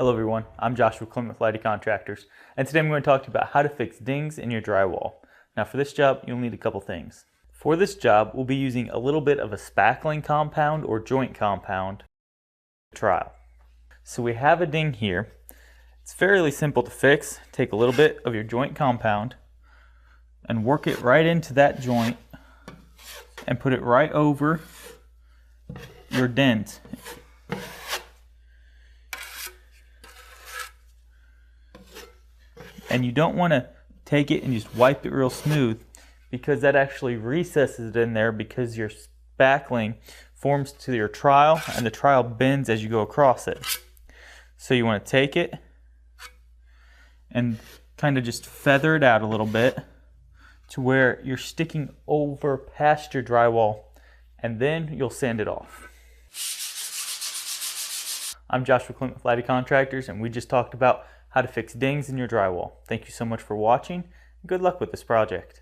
Hello everyone, I'm Joshua Clem with Lighty Contractors, and today I'm going to talk to you about how to fix dings in your drywall. Now for this job, you'll need a couple things. For this job, we'll be using a little bit of a spackling compound or joint compound trowel. So we have a ding here. It's fairly simple to fix. Take a little bit of your joint compound and work it right into that joint and put it right over your dent. And you don't want to take it and just wipe it real smooth, because that actually recesses it in there, because your spackling forms to your trowel and the trowel bends as you go across it. So you want to take it and kind of just feather it out a little bit to where you're sticking over past your drywall, and then you'll sand it off. I'm Joshua Clem with Lighty Contractors, and we just talked about how to fix dings in your drywall. Thank you so much for watching, and good luck with this project.